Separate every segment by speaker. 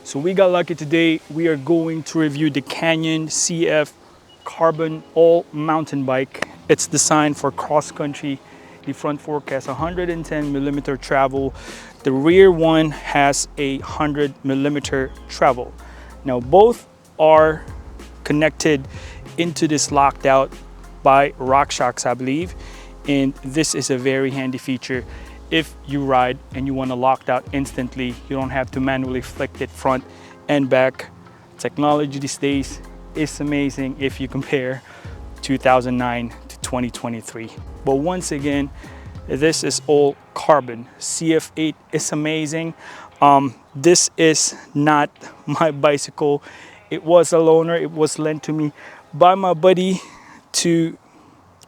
Speaker 1: So we got lucky today. We are going to review the Canyon CF Carbon All Mountain Bike. It's designed for cross country. The front fork has 110mm travel. The rear one has a 100mm travel. Now both are connected into this locked out by RockShox, I believe. And this is a very handy feature. If you ride and you want to lock out instantly, you don't have to manually flick it front and back. Technology these days is amazing if you compare 2009 to 2023. But once again, this is all carbon. Cf8 is amazing. This is not my bicycle. It was a loaner. It was lent to me by my buddy to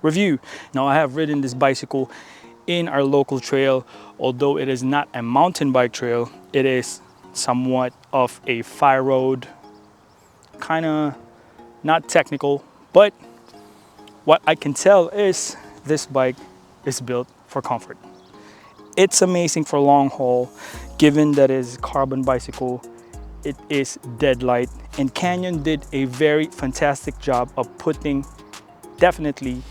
Speaker 1: review. Now I have ridden this bicycle in our local trail. Although it is not a mountain bike trail, it is somewhat of a fire road, kind of not technical, but what I can tell is this bike is built for comfort. It's amazing for long haul, given that it is a carbon bicycle. It is dead light, and Canyon did a very fantastic job of putting definitely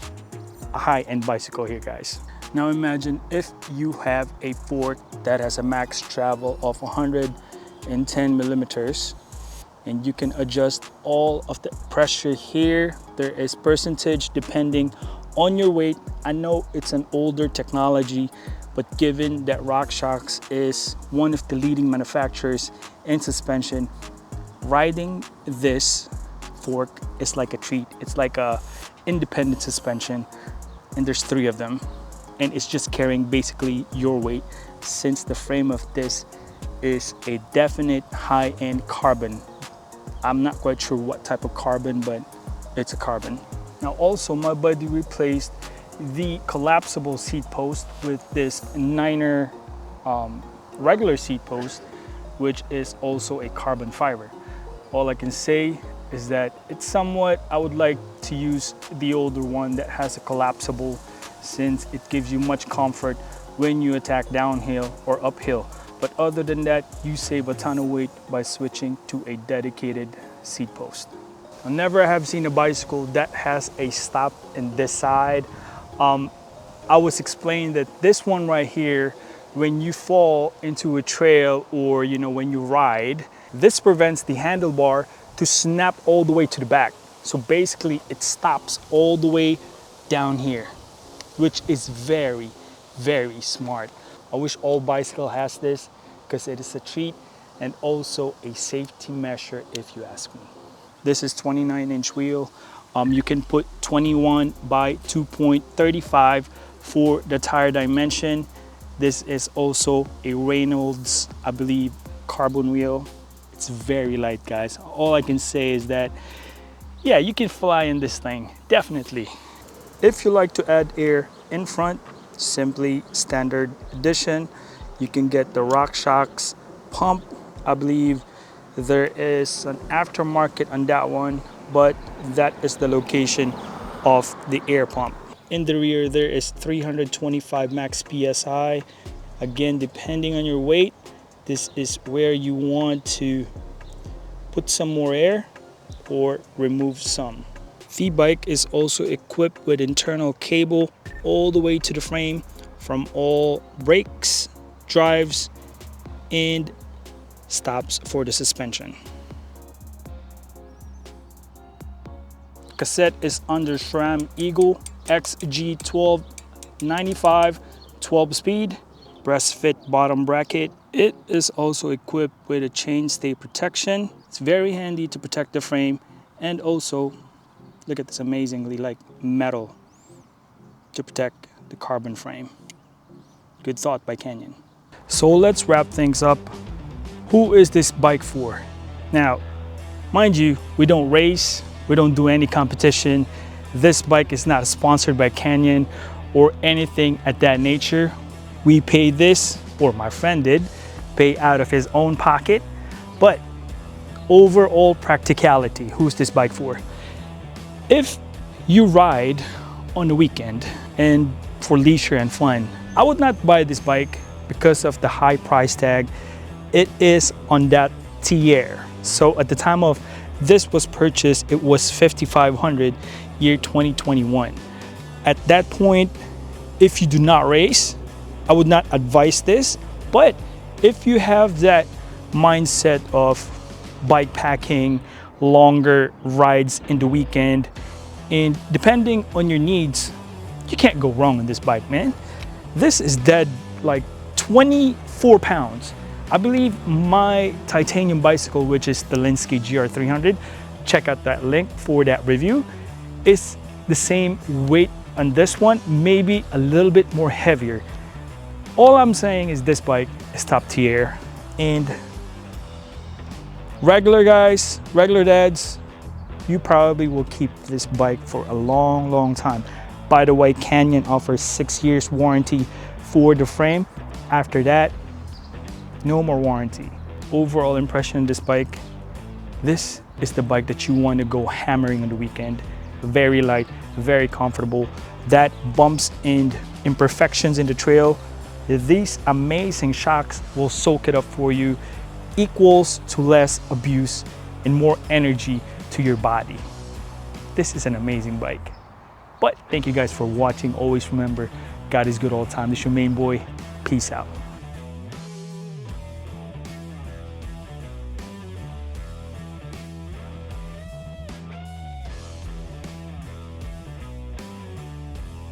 Speaker 1: a high-end bicycle here, guys. Now imagine if you have a fork that has a max travel of 110mm, and you can adjust all of the pressure here. There is percentage depending on your weight. I know it's an older technology, but given that RockShox is one of the leading manufacturers in suspension, riding this fork is like a treat. It's like a independent suspension, and there's 3 of them. And it's just carrying basically your weight, since the frame of this is a definite high-end carbon. I'm not quite sure what type of carbon, but it's a carbon. Now also, my buddy replaced the collapsible seat post with this 9er regular seat post, which is also a carbon fiber. All I can say is that it's somewhat, I would like to use the older one that has a collapsible, since it gives you much comfort when you attack downhill or uphill. But other than that, you save a ton of weight by switching to a dedicated seat post. I never have seen a bicycle that has a stop in this side. I was explained that this one right here, when you fall into a trail or when you ride, this prevents the handlebar to snap all the way to the back. So basically it stops all the way down here, which is very, very smart. I wish all bicycle has this, because it is a treat and also a safety measure if you ask me. This is 29-inch wheel. You can put 21 by 2.35 for the tire dimension. This is also a Reynolds, I believe, carbon wheel. It's very light, guys. All I can say is that, yeah, you can fly in this thing, definitely. If you like to add air in front, simply standard edition. You can get the RockShox pump. I believe there is an aftermarket on that one, but that is the location of the air pump. In the rear, there is 325 max PSI. Again, depending on your weight, this is where you want to put some more air or remove some. The bike is also equipped with internal cable all the way to the frame from all brakes, drives, and stops for the suspension. Cassette is under SRAM Eagle XG1295 12 speed, breast fit bottom bracket. It is also equipped with a chainstay protection. It's very handy to protect the frame, and also look at this amazingly like metal to protect the carbon frame. Good thought by Canyon. So let's wrap things up. Who is this bike for? Now, mind you, we don't race, we don't do any competition. This bike is not sponsored by Canyon or anything at that nature. We paid this, or my friend did, pay out of his own pocket. But overall practicality, who's this bike for? If you ride on the weekend and for leisure and fun, I would not buy this bike because of the high price tag. It is on that tier. So at the time of this was purchased, it was 5,500, year 2021. At that point, if you do not race, I would not advise this. But if you have that mindset of bike packing, longer rides in the weekend, and depending on your needs, you can't go wrong on this bike, man. This is dead like 24 pounds. I believe my titanium bicycle, which is the Linsky GR300, check out that link for that review, is the same weight on this one, maybe a little bit more heavier. All I'm saying is this bike is top tier. And regular guys, regular dads, you probably will keep this bike for a long, long time. By the way, Canyon offers 6 years warranty for the frame. After that, no more warranty. Overall impression of this bike, this is the bike that you want to go hammering on the weekend. Very light, very comfortable. That bumps and imperfections in the trail, these amazing shocks will soak it up for you, equals to less abuse and more energy to your body. This is an amazing bike. But thank you guys for watching. Always remember, God is good all the time. This is your main boy. Peace out.